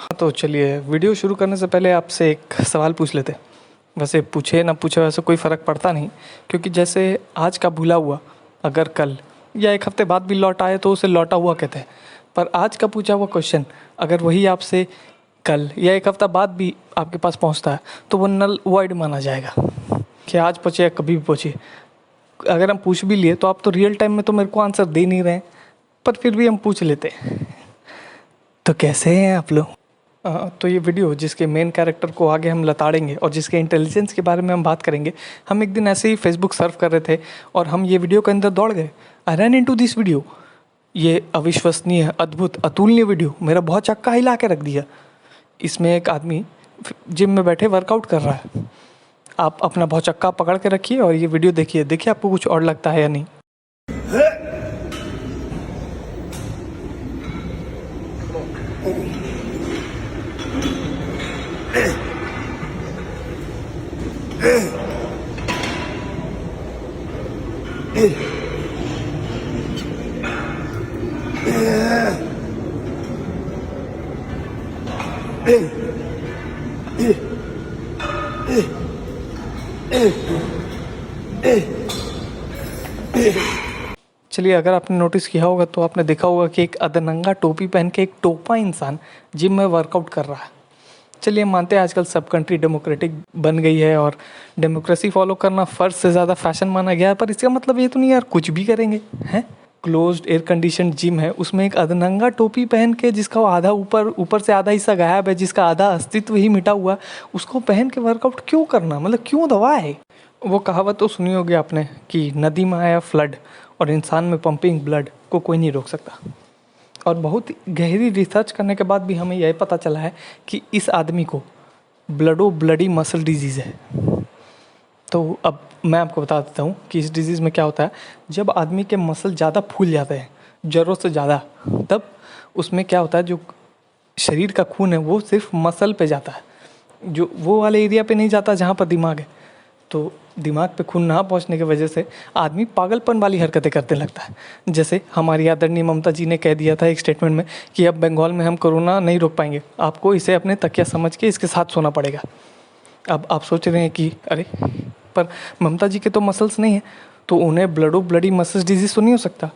तो चलिए वीडियो शुरू करने से पहले आपसे एक सवाल पूछ लेते हैं। वैसे पूछे ना पूछे वैसे कोई फ़र्क पड़ता नहीं, क्योंकि जैसे आज का भूला हुआ अगर कल या एक हफ्ते बाद भी लौट आए तो उसे लौटा हुआ कहते हैं। पर आज का पूछा हुआ क्वेश्चन अगर वही आपसे कल या एक हफ्ता बाद भी आपके पास पहुंचता है तो वो नल वर्ड माना जाएगा कि आज पूछे या कभी भी पूछे। अगर हम पूछ भी लिए तो आप तो रियल टाइम में तो मेरे को आंसर दे नहीं रहे, पर फिर भी हम पूछ लेते हैं। तो कैसे हैं आप लोग? तो ये वीडियो जिसके मेन कैरेक्टर को आगे हम लताड़ेंगे और जिसके इंटेलिजेंस के बारे में हम बात करेंगे। हम एक दिन ऐसे ही फेसबुक सर्फ कर रहे थे और हम ये वीडियो के अंदर दौड़ गए। I run into this video. ये अविश्वसनीय, अद्भुत, अतुलनीय वीडियो मेरा बहुत चक्का हिला के रख दिया। इसमें एक आदमी जिम में बैठे वर्कआउट कर रहा है। आप अपना भौचक्का पकड़ के रखिए और ये वीडियो देखिए, देखिए आपको कुछ और लगता है या नहीं। चलिए, अगर आपने नोटिस किया होगा तो आपने देखा होगा कि एक अधनंगा टोपी पहन के एक टोपा इंसान जिम में वर्कआउट कर रहा है। चलिए, हम मानते हैं आजकल सब कंट्री डेमोक्रेटिक बन गई है और डेमोक्रेसी फॉलो करना फ़र्ज से ज़्यादा फैशन माना गया है, पर इसका मतलब ये तो नहीं यार कुछ भी करेंगे हैं। क्लोज्ड एयर कंडीशन जिम है, उसमें एक अधनंगा टोपी पहन के जिसका आधा ऊपर से आधा हिस्सा गायब है, जिसका आधा अस्तित्व ही मिटा हुआ, उसको पहन के वर्कआउट क्यों करना? मतलब क्यों दवा है? वो कहावत तो सुनी होगी आपने कि नदी में आया फ्लड और इंसान में पंपिंग ब्लड को कोई नहीं रोक सकता। और बहुत गहरी रिसर्च करने के बाद भी हमें यह पता चला है कि इस आदमी को ब्लडी मसल डिजीज़ है। तो अब मैं आपको बता देता हूँ कि इस डिज़ीज़ में क्या होता है। जब आदमी के मसल ज़्यादा फूल जाते हैं ज़रूरत से ज़्यादा, तब उसमें क्या होता है, जो शरीर का खून है वो सिर्फ मसल पे जाता है, जो वो वाले एरिया पे नहीं जाता जहाँ पर दिमाग है। तो दिमाग पे खून ना पहुंचने की वजह से आदमी पागलपन वाली हरकतें करने लगता है। जैसे हमारी आदरणीय ममता जी ने कह दिया था एक स्टेटमेंट में कि अब बंगाल में हम कोरोना नहीं रोक पाएंगे, आपको इसे अपने तकिया समझ के इसके साथ सोना पड़ेगा। अब आप सोच रहे हैं कि अरे, पर ममता जी के तो मसल्स नहीं है, तो उन्हें ब्लडी मसल्स डिजीज़ तो नहीं हो सकता।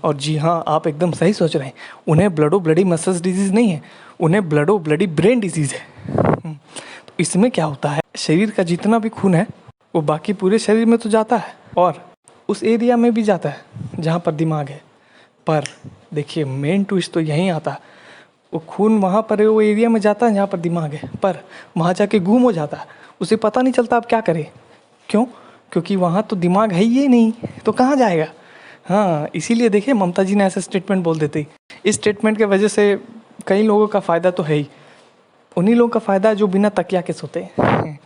और जी हाँ, आप एकदम सही सोच रहे हैं, उन्हें ब्लडी मसल्स डिजीज़ नहीं है, उन्हें ब्लडी ब्रेन डिजीज़ है। तो इसमें क्या होता है, शरीर का जितना भी खून है वो बाकी पूरे शरीर में तो जाता है और उस एरिया में भी जाता है जहाँ पर दिमाग है। पर देखिए, मेन ट्विस्ट तो यहीं आता है, वो खून वहाँ पर है, वो एरिया में जाता है जहाँ पर दिमाग है, पर वहाँ जाके गुम हो जाता है, उसे पता नहीं चलता आप क्या करें। क्यों? क्योंकि वहाँ तो दिमाग है ही नहीं, तो कहाँ जाएगा। हाँ, इसीलिए देखिए ममता जी ने ऐसा स्टेटमेंट बोल देती। इस स्टेटमेंट की वजह से कई लोगों का फ़ायदा तो है ही, उन्हीं लोगों का फ़ायदा है जो बिना तकिया के सोते हैं।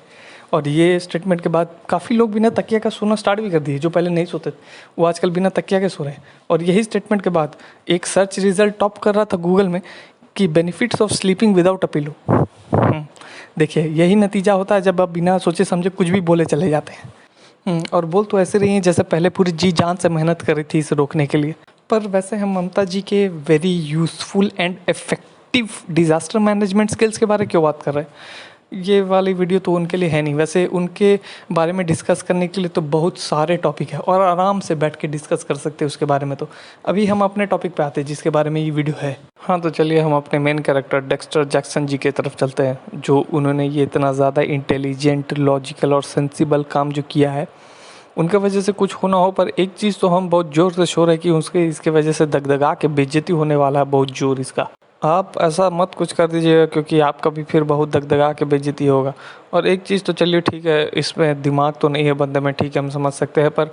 और ये स्टेटमेंट के बाद काफ़ी लोग बिना तकिया का सोना स्टार्ट भी कर दिए, जो पहले नहीं सोते थे वो आजकल बिना तकिया के सो रहे हैं। और यही स्टेटमेंट के बाद एक सर्च रिजल्ट टॉप कर रहा था गूगल में कि benefits of sleeping without a pillow. देखिए, यही नतीजा होता है जब आप बिना सोचे समझे कुछ भी बोले चले जाते हैं। और बोल तो ऐसे रही हैं जैसे पहले पूरी जी जान से मेहनत करी थी इसे रोकने के लिए। पर वैसे हम ममता जी के very useful and effective disaster management skills के बारे में क्यों बात कर रहे हैं? ये वाली वीडियो तो उनके लिए है नहीं। वैसे उनके बारे में डिस्कस करने के लिए तो बहुत सारे टॉपिक है और आराम से बैठ के डिस्कस कर सकते हैं उसके बारे में। तो अभी हम अपने टॉपिक पे आते हैं जिसके बारे में ये वीडियो है। हाँ, तो चलिए हम अपने मेन कैरेक्टर डेक्स्टर जैक्सन जी की तरफ चलते हैं, जो उन्होंने ये इतना ज़्यादा इंटेलिजेंट, लॉजिकल और सेंसिबल काम जो किया है। उनके वजह से कुछ होना हो, पर एक चीज़ तो हम बहुत ज़ोर से शोर है कि उसके इसके वजह से दगदगा के बेइज्जती होने वाला है बहुत ज़ोर इसका। आप ऐसा मत कुछ कर दीजिएगा क्योंकि आपका भी फिर बहुत दगदगा के बेइज्जती होगा। और एक चीज़ तो चलिए ठीक है, इसमें दिमाग तो नहीं है बंदे में, ठीक है हम समझ सकते हैं, पर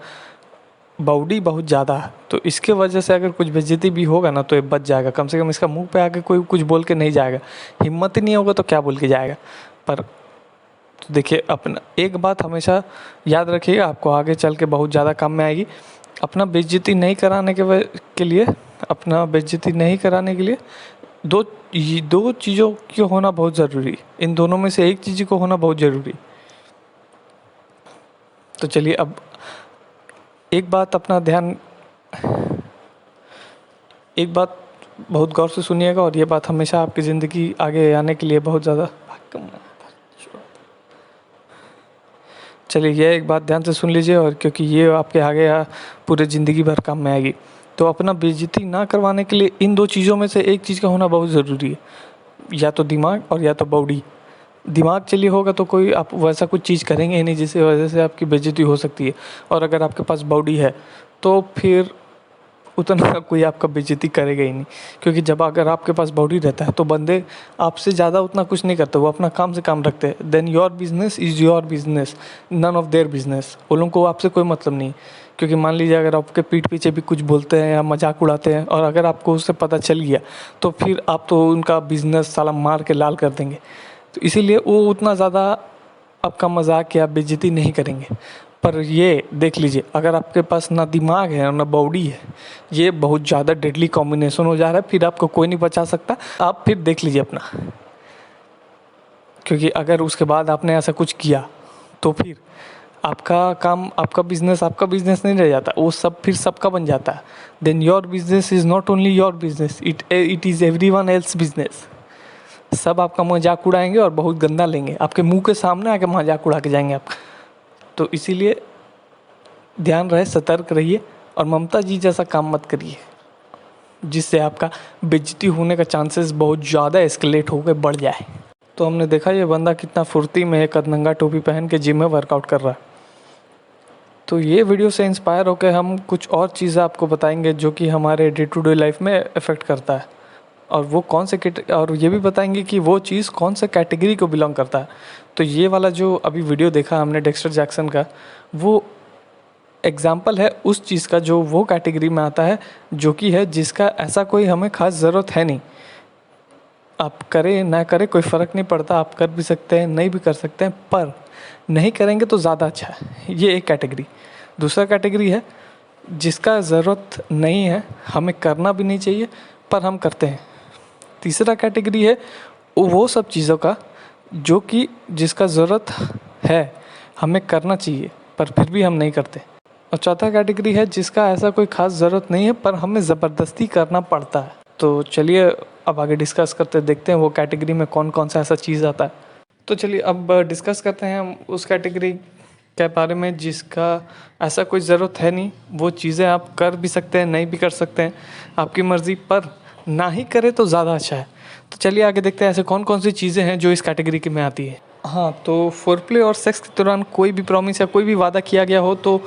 बाउडी बहुत ज़्यादा है, तो इसके वजह से अगर कुछ बेइज्जती भी होगा ना तो ये बच जाएगा। कम से कम इसका मुंह पे आके कोई कुछ बोल के नहीं जाएगा, हिम्मत ही नहीं होगा तो क्या बोल के जाएगा। पर तो देखिए, अपना एक बात हमेशा याद रखिएगा, आपको आगे चल के बहुत ज़्यादा काम में आएगी। अपना बेइज्जती नहीं कराने के लिए, अपना बेइज्जती नहीं कराने के लिए दो चीज़ों की होना बहुत ज़रूरी, इन दोनों में से एक चीज़ को होना बहुत ज़रूरी। तो चलिए, अब एक बात बहुत गौर से सुनिएगा और ये बात हमेशा आपकी ज़िंदगी आगे आने के लिए बहुत ज़्यादा। चलिए ये एक बात ध्यान से सुन लीजिए, और क्योंकि ये आपके आगे पूरे ज़िंदगी भर काम में आएगी। तो अपना बेइज्जती ना करवाने के लिए इन दो चीज़ों में से एक चीज़ का होना बहुत ज़रूरी है, या तो दिमाग और या तो बॉडी। दिमाग चलिए होगा तो कोई आप वैसा कुछ चीज़ करेंगे ही नहीं जिसकी वजह से आपकी बेइज्जती हो सकती है, और अगर आपके पास बॉडी है तो फिर उतना कोई आपका बेइज्जती करेगा ही नहीं। क्योंकि जब अगर आपके पास बॉडी रहता है तो बंदे आपसे ज़्यादा उतना कुछ नहीं करते, वो अपना काम से काम रखते हैं। Then your business is your business, none of their business. उन लोगों को आपसे कोई मतलब नहीं। क्योंकि मान लीजिए अगर आपके पीठ पीछे भी कुछ बोलते हैं या मजाक उड़ाते हैं, और अगर आपको उससे पता चल गया तो फिर आप तो उनका बिजनेस साला मार के लाल कर देंगे। तो इसीलिए वो उतना ज़्यादा आपका मजाक या बेइज्जती नहीं करेंगे। पर ये देख लीजिए, अगर आपके पास ना दिमाग है और ना बॉडी है, ये बहुत ज़्यादा डेडली कॉम्बिनेशन हो जा रहा है। फिर आपको कोई नहीं बचा सकता। आप फिर देख लीजिए अपना, क्योंकि अगर उसके बाद आपने ऐसा कुछ किया तो फिर आपका काम, आपका बिजनेस नहीं रह जाता, वो सब फिर सबका बन जाता है। Then your business is not only your business, it is everyone else business. सब आपका मजाक उड़ाएंगे और बहुत गंदा लेंगे, आपके मुंह के सामने आके मजाक उड़ा के जाएंगे आपका। तो इसीलिए ध्यान रहे, सतर्क रहिए, और ममता जी जैसा काम मत करिए जिससे आपका बेइज्जती होने का चांसेस बहुत ज़्यादा एस्केलेट हो गए, बढ़ जाए। तो हमने देखा ये बंदा कितना फुर्ती में एक अधनंगा टोपी पहन के जिम में वर्कआउट कर रहा है। तो ये वीडियो से इंस्पायर होकर हम कुछ और चीज़ें आपको बताएंगे जो कि हमारे डे टू डे लाइफ में इफ़ेक्ट करता है, और वो कौन से और ये भी बताएंगे कि वो चीज़ कौन से कैटेगरी को बिलोंग करता है। तो ये वाला जो अभी वीडियो देखा हमने डेक्स्टर जैक्सन का, वो एग्जाम्पल है उस चीज़ का जो वो कैटेगरी में आता है, जो कि है जिसका ऐसा कोई हमें ख़ास ज़रूरत है नहीं। आप करें ना करें कोई फ़र्क नहीं पड़ता, आप कर भी सकते हैं, नहीं भी कर सकते हैं, पर नहीं करेंगे तो ज़्यादा अच्छा है। ये एक कैटेगरी। दूसरा कैटेगरी है जिसका ज़रूरत नहीं है, हमें करना भी नहीं चाहिए, पर हम करते हैं। तीसरा कैटेगरी है वो सब चीज़ों का जो कि जिसका ज़रूरत है, हमें करना चाहिए, पर फिर भी हम नहीं करते। और चौथा कैटेगरी है जिसका ऐसा कोई ख़ास ज़रूरत नहीं है, पर हमें ज़बरदस्ती करना पड़ता है। तो चलिए अब आगे डिस्कस करते, देखते हैं वो कैटेगरी में कौन कौन सा ऐसा चीज़ आता है। तो चलिए अब डिस्कस करते हैं हम उस कैटेगरी के बारे में जिसका ऐसा कोई ज़रूरत है नहीं। वो चीज़ें आप कर भी सकते हैं, नहीं भी कर सकते हैं, आपकी मर्ज़ी, पर ना ही करें तो ज़्यादा अच्छा है। तो चलिए आगे देखते हैं ऐसे कौन कौन सी चीज़ें हैं जो इस कैटेगरी के में आती है। हाँ, तो फोरप्ले और सेक्स के दौरान कोई भी प्रॉमिस या कोई भी वादा किया गया हो तो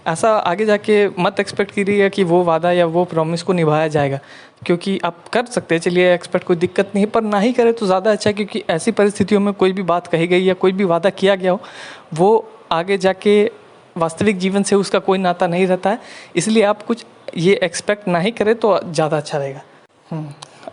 ऐसा आगे जाके मत एक्सपेक्ट कीजिए कि वो वादा या वो प्रॉमिस को निभाया जाएगा, क्योंकि आप कर सकते हैं, चलिए एक्सपेक्ट, कोई दिक्कत नहीं है, पर ना ही करें तो ज़्यादा अच्छा है। क्योंकि ऐसी परिस्थितियों में कोई भी बात कही गई या कोई भी वादा किया गया हो, वो आगे जाके वास्तविक जीवन से उसका कोई नाता नहीं रहता है। इसलिए आप कुछ ये एक्सपेक्ट ना ही करें तो ज़्यादा अच्छा रहेगा।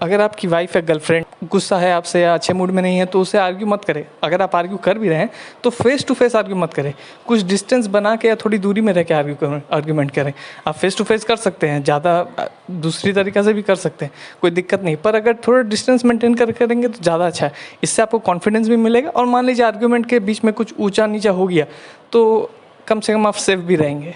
अगर आपकी वाइफ या गर्लफ्रेंड गुस्सा है आपसे या अच्छे मूड में नहीं है तो उससे आर्ग्यू मत करें। अगर आप आर्ग्यू कर भी रहे हैं तो फेस टू फेस आर्ग्यू मत करें, कुछ डिस्टेंस बना के या थोड़ी दूरी में रह के आर्ग्यूमेंट करें। आप फेस टू फेस कर सकते हैं, ज़्यादा दूसरी तरीक़े से भी कर सकते हैं, कोई दिक्कत नहीं, पर अगर थोड़ा डिस्टेंस मेंटेन कर करेंगे तो ज़्यादा अच्छा है। इससे आपको कॉन्फिडेंस भी मिलेगा, और मान लीजिए आर्ग्यूमेंट के बीच में कुछ ऊंचा नीचा हो गया तो कम से कम आप सेफ भी रहेंगे।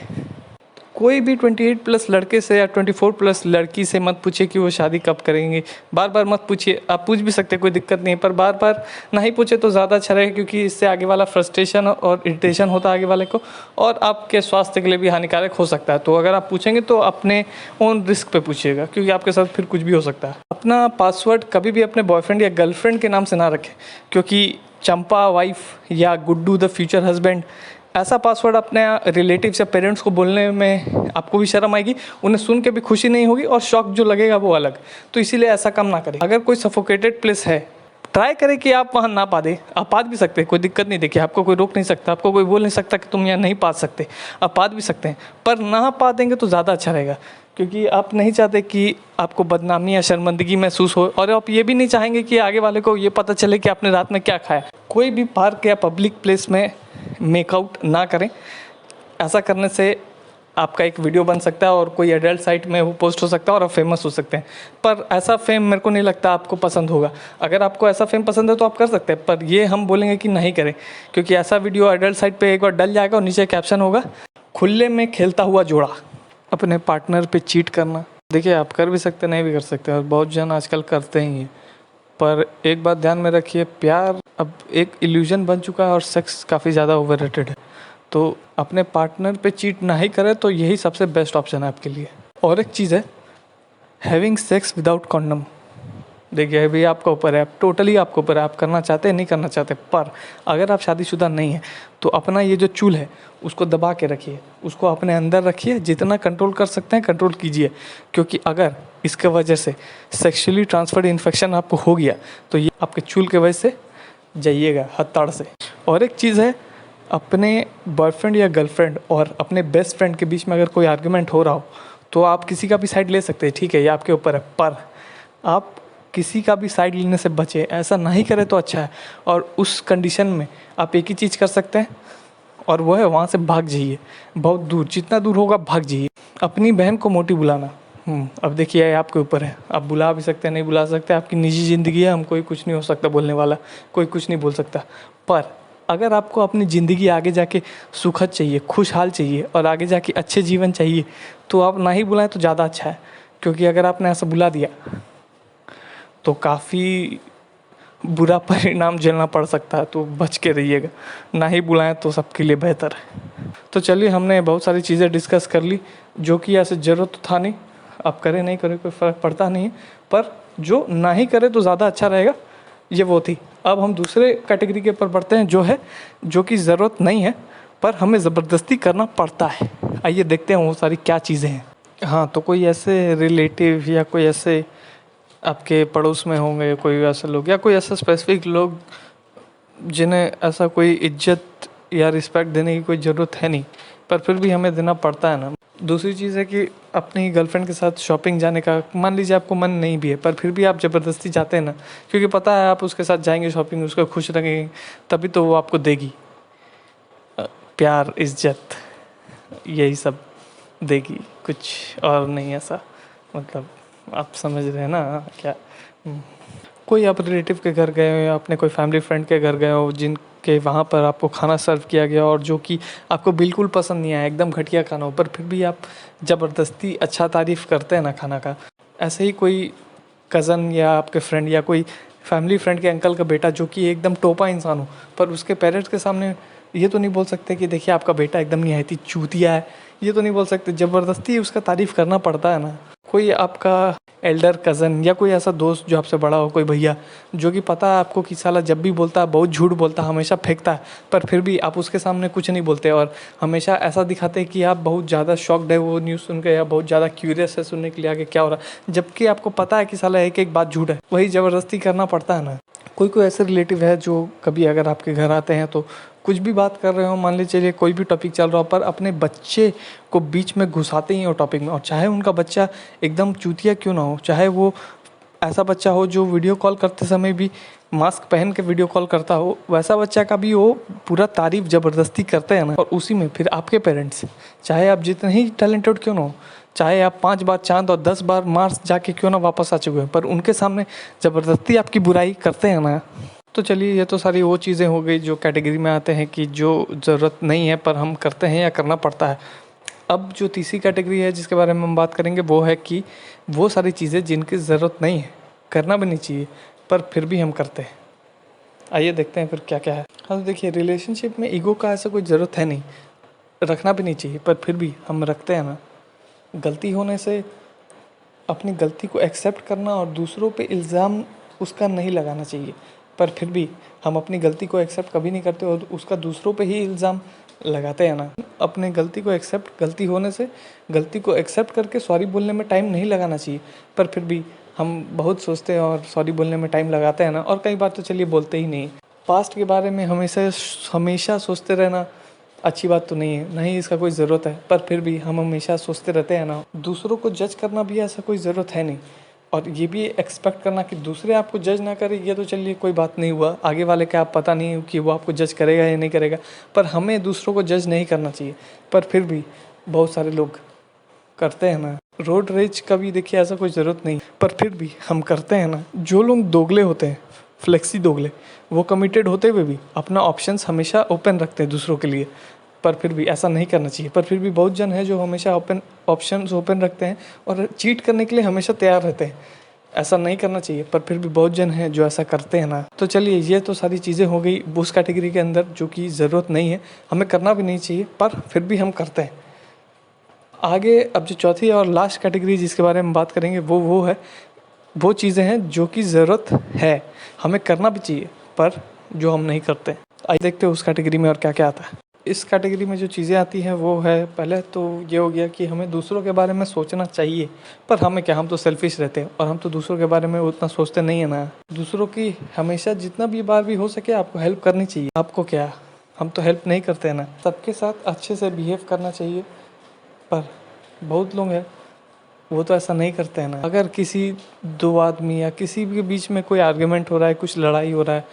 कोई भी 28+ लड़के से या 24+ लड़की से मत पूछिए कि वो शादी कब करेंगे। बार बार मत पूछिए, आप पूछ भी सकते हैं, कोई दिक्कत नहीं है, पर बार बार नहीं पूछे तो ज़्यादा अच्छा रहेगा, क्योंकि इससे आगे वाला फ्रस्ट्रेशन और इरिटेशन होता है आगे वाले को, और आपके स्वास्थ्य के लिए भी हानिकारक हो सकता है। तो अगर आप पूछेंगे तो अपने ओन रिस्क पे पूछिएगा, क्योंकि आपके साथ फिर कुछ भी हो सकता है। अपना पासवर्ड कभी भी अपने बॉयफ्रेंड या गर्लफ्रेंड के नाम से ना रखें, क्योंकि चंपा वाइफ या गुड्डू द फ्यूचर हस्बैंड, ऐसा पासवर्ड अपने रिलेटिव्स या पेरेंट्स को बोलने में आपको भी शर्म आएगी, उन्हें सुन के भी खुशी नहीं होगी, और शौक जो लगेगा वो अलग। तो इसीलिए ऐसा काम ना करें। अगर कोई सफोकेटेड प्लेस है, ट्राई करें कि आप वहाँ ना पा दें। आप पाद भी सकते हैं, कोई दिक्कत नहीं। देखिए, आपको कोई रोक नहीं सकता, आपको कोई बोल नहीं सकता कि तुम यहाँ नहीं पा सकते, आप पाद भी सकते हैं, पर ना पा देंगे तो ज़्यादा अच्छा रहेगा। क्योंकि आप नहीं चाहते कि आपको बदनामी या शर्मिंदगी महसूस हो, और आप ये भी नहीं चाहेंगे कि आगे वाले को ये पता चले कि आपने रात में क्या खाया। कोई भी पार्क या पब्लिक प्लेस में मेकआउट ना करें। ऐसा करने से आपका एक वीडियो बन सकता है और कोई एडल्ट साइट में वो पोस्ट हो सकता है और आप फेमस हो सकते हैं, पर ऐसा फेम मेरे को नहीं लगता आपको पसंद होगा। अगर आपको ऐसा फेम पसंद है तो आप कर सकते हैं, पर ये हम बोलेंगे कि नहीं करें, क्योंकि ऐसा वीडियो एडल्ट साइट पे एक बार डल जाएगा और नीचे कैप्शन होगा, खुले में खेलता हुआ जोड़ा। अपने पार्टनर पे चीट करना देखिए आप कर भी सकते नहीं भी कर सकते, और बहुत जन आजकल करते ही हैं। पर एक बात ध्यान में रखिए, प्यार अब एक इल्यूजन बन चुका है और सेक्स काफ़ी ज़्यादा ओवररेटेड है। तो अपने पार्टनर पे चीट ना ही करें तो यही सबसे बेस्ट ऑप्शन है आपके लिए। और एक चीज़ है, हैविंग सेक्स विदाउट कॉन्डम। देखिए अभी आपका ऊपर है, टोटली आपके ऊपर है, आप करना चाहते हैं नहीं करना चाहते। पर अगर आप शादीशुदा नहीं है तो अपना ये जो चूल है उसको दबा के रखिए, उसको अपने अंदर रखिए, जितना कंट्रोल कर सकते हैं कंट्रोल कीजिए। क्योंकि अगर इसके वजह से सेक्सुअली ट्रांसफर्ड इन्फेक्शन आपको हो गया तो ये आपके चूल के वजह से जाइएगा हथौड़ से। और एक चीज़ है, अपने बॉयफ्रेंड या गर्लफ्रेंड और अपने बेस्ट फ्रेंड के बीच में अगर कोई आर्ग्यूमेंट हो रहा हो तो आप किसी का भी साइड ले सकते हैं, ठीक है, ये आपके ऊपर है। पर आप किसी का भी साइड लेने से बचे, ऐसा नहीं करें तो अच्छा है। और उस कंडीशन में आप एक ही चीज़ कर सकते हैं, और वो है वहाँ से भाग जाइए, बहुत दूर, जितना दूर होगा भाग जाइए। अपनी बहन को मोटी बुलाना, अब देखिए ये आपके ऊपर है, आप बुला भी सकते हैं नहीं बुला सकते, आपकी निजी ज़िंदगी है, हम कोई कुछ नहीं हो सकता बोलने वाला, कोई कुछ नहीं बोल सकता। पर अगर आपको अपनी ज़िंदगी आगे जाके सुखद चाहिए, खुशहाल चाहिए और आगे जाके अच्छे जीवन चाहिए तो आप ना ही बुलाएं तो ज़्यादा अच्छा है। क्योंकि अगर आपने ऐसा बुला दिया तो काफ़ी बुरा परिणाम झेलना पड़ सकता है, तो बच के रहिएगा, ना ही बुलाएं तो सबके लिए बेहतर है। तो चलिए हमने बहुत सारी चीज़ें डिस्कस कर ली जो कि ऐसे ज़रूरत तो था नहीं, आप करें नहीं करें कोई फ़र्क पड़ता नहीं है, पर जो ना ही करे तो ज़्यादा अच्छा रहेगा, ये वो थी। अब हम दूसरे कैटेगरी के ऊपर बढ़ते हैं जो है, जो कि ज़रूरत नहीं है पर हमें ज़बरदस्ती करना पड़ता है। आइए देखते हैं वो सारी क्या चीज़ें हैं। हाँ, तो कोई ऐसे रिलेटिव या कोई ऐसे आपके पड़ोस में होंगे कोई ऐसे लोग या कोई ऐसा स्पेसिफिक लोग जिन्हें ऐसा कोई इज्जत या रिस्पेक्ट देने की कोई ज़रूरत है नहीं, पर फिर भी हमें देना पड़ता है ना। दूसरी चीज़ है कि अपनी गर्लफ्रेंड के साथ शॉपिंग जाने का मान लीजिए आपको मन नहीं भी है, पर फिर भी आप ज़बरदस्ती जाते हैं ना, क्योंकि पता है आप उसके साथ जाएंगे शॉपिंग, उसको खुश रखेंगे, तभी तो वो आपको देगी प्यार इज्जत, यही सब देगी, कुछ और नहीं ऐसा। मतलब आप समझ रहे हैं ना क्या। कोई आप रिलेटिव के घर गए हो या अपने कोई फैमिली फ्रेंड के घर गए हो जिनके वहाँ पर आपको खाना सर्व किया गया और जो कि आपको बिल्कुल पसंद नहीं आया, एकदम घटिया खाना हो, पर फिर भी आप ज़बरदस्ती अच्छा तारीफ़ करते हैं ना खाना का। ऐसे ही कोई कज़न या आपके फ्रेंड या कोई फैमिली फ्रेंड के अंकल का बेटा जो कि एकदम टोपा इंसान हो, पर उसके पेरेंट्स के सामने ये तो नहीं बोल सकते कि देखिए आपका बेटा एकदम निहायती चूतिया है, ये तो नहीं बोल सकते, ज़बरदस्ती उसका तारीफ़ करना पड़ता है ना। कोई आपका एल्डर कज़न या कोई ऐसा दोस्त जो आपसे बड़ा हो, कोई भैया जो कि पता है आपको कि साला जब भी बोलता है बहुत झूठ बोलता है, हमेशा फेंकता है, पर फिर भी आप उसके सामने कुछ नहीं बोलते और हमेशा ऐसा दिखाते हैं कि आप बहुत ज़्यादा शॉक्ड है वो न्यूज़ सुन के या बहुत ज़्यादा क्यूरियस है सुनने के लिए आगे क्या हो रहा है, जबकि आपको पता है कि साला एक एक बात झूठ है, वही ज़बरदस्ती करना पड़ता है ना। कोई कोई ऐसे रिलेटिव है जो कभी अगर आपके घर आते हैं तो कुछ भी बात कर रहे हो, मान लीजिए चलिए कोई भी टॉपिक चल रहा हो, पर अपने बच्चे को बीच में घुसाते ही हो टॉपिक में, और चाहे उनका बच्चा एकदम चूतिया क्यों ना हो, चाहे वो ऐसा बच्चा हो जो वीडियो कॉल करते समय भी मास्क पहन के वीडियो कॉल करता हो, वैसा बच्चा का भी वो पूरा तारीफ ज़बरदस्ती करते हैं ना। और उसी में फिर आपके पेरेंट्स, चाहे आप जितने ही टैलेंटेड क्यों ना हो, चाहे आप 5 बार चांद और 10 बार मार्स जाके क्यों ना वापस आ चुके हैं, पर उनके सामने ज़बरदस्ती आपकी बुराई करते हैं ना। तो चलिए ये तो सारी वो चीज़ें हो गई जो कैटेगरी में आते हैं कि जो ज़रूरत नहीं है पर हम करते हैं या करना पड़ता है। अब जो तीसरी कैटेगरी है जिसके बारे में हम बात करेंगे वो है कि वो सारी चीज़ें जिनकी ज़रूरत नहीं है, करना भी नहीं चाहिए, पर फिर भी हम करते हैं। आइए देखते हैं फिर क्या क्या है। हाँ तो देखिए रिलेशनशिप में ईगो का ऐसा कोई ज़रूरत है नहीं, रखना भी नहीं चाहिए, पर फिर भी हम रखते हैं ना। गलती होने से अपनी गलती को एक्सेप्ट करना और दूसरों पे इल्ज़ाम उसका नहीं लगाना चाहिए, पर फिर भी हम अपनी गलती को एक्सेप्ट कभी नहीं करते और उसका दूसरों पे ही इल्ज़ाम लगाते हैं ना। अपने गलती को एक्सेप्ट, गलती होने से गलती को एक्सेप्ट करके सॉरी बोलने में टाइम नहीं लगाना चाहिए, पर फिर भी हम बहुत सोचते हैं और सॉरी बोलने में टाइम लगाते हैं ना, और कई बार तो चलिए बोलते ही नहीं। पास्ट के बारे में हमेशा हमेशा सोचते रहना अच्छी बात तो नहीं है, नहीं इसका कोई ज़रूरत है, पर फिर भी हम हमेशा सोचते रहते हैं ना। दूसरों को जज करना भी ऐसा कोई ज़रूरत है नहीं, और ये भी एक्सपेक्ट करना कि दूसरे आपको जज ना करें, ये तो चलिए कोई बात नहीं हुआ, आगे वाले का आप पता नहीं कि वो आपको जज करेगा या नहीं करेगा, पर हमें दूसरों को जज नहीं करना चाहिए, पर फिर भी बहुत सारे लोग करते हैं ना। रोड रेज का भी देखिए ऐसा कोई ज़रूरत नहीं, पर फिर भी हम करते हैं ना। जो लोग दोगले होते हैं, फ्लेक्सी दोगले, वो कमिटेड होते हुए भी अपना ऑप्शंस हमेशा ओपन रखते हैं दूसरों के लिए, पर फिर भी ऐसा नहीं करना चाहिए। पर फिर भी बहुत जन है जो हमेशा ऑप्शंस ओपन रखते हैं और चीट करने के लिए हमेशा तैयार रहते हैं। ऐसा नहीं करना चाहिए, पर फिर भी बहुत जन हैं जो ऐसा करते हैं ना। तो चलिए, ये तो सारी चीज़ें हो गई उस कैटेगरी के अंदर जो कि ज़रूरत नहीं है, हमें करना भी नहीं चाहिए, पर फिर भी हम करते हैं। आगे अब जो चौथी और लास्ट कैटेगरी जिसके बारे में बात करेंगे वो चीज़ें हैं जो कि ज़रूरत है, हमें करना भी चाहिए, पर जो हम नहीं करते। आइए देखते हैं उस कैटेगरी में और क्या क्या आता है। इस कैटेगरी में जो चीज़ें आती हैं वो है, पहले तो ये हो गया कि हमें दूसरों के बारे में सोचना चाहिए, पर हमें क्या, हम तो सेल्फिश रहते हैं और हम तो दूसरों के बारे में उतना सोचते नहीं है ना। दूसरों की हमेशा जितना भी बार भी हो सके आपको हेल्प करनी चाहिए। आपको क्या, हम तो हेल्प नहीं करते हैं ना। सबके साथ अच्छे से बिहेव करना चाहिए, पर बहुत लोग हैं वो तो ऐसा नहीं करते हैं ना। अगर किसी दो आदमी या किसी के बीच में कोई आर्ग्यूमेंट हो रहा है, कुछ लड़ाई हो रहा है,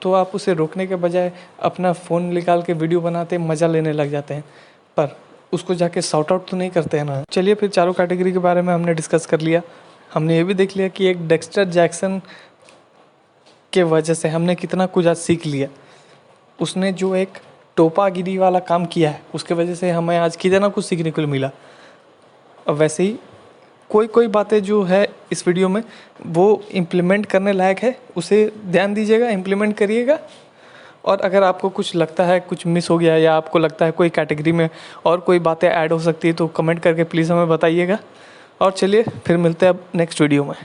तो आप उसे रोकने के बजाय अपना फ़ोन निकाल के वीडियो बनाते मज़ा लेने लग जाते हैं, पर उसको जाके सॉर्ट आउट तो नहीं करते हैं ना। चलिए, फिर चारों कैटेगरी के बारे में हमने डिस्कस कर लिया। हमने ये भी देख लिया कि एक डेक्स्टर जैक्सन के वजह से हमने कितना कुछ आज सीख लिया। उसने जो एक टोपागिरी वाला काम किया है, उसके वजह से हमें आज कितना कुछ सीखने को मिला। और वैसे ही कोई बातें जो है इस वीडियो में वो इम्प्लीमेंट करने लायक है, उसे ध्यान दीजिएगा, इम्प्लीमेंट करिएगा। और अगर आपको कुछ लगता है कुछ मिस हो गया, या आपको लगता है कोई कैटेगरी में और कोई बातें ऐड हो सकती है, तो कमेंट करके प्लीज़ हमें बताइएगा। और चलिए, फिर मिलते हैं अब नेक्स्ट वीडियो में।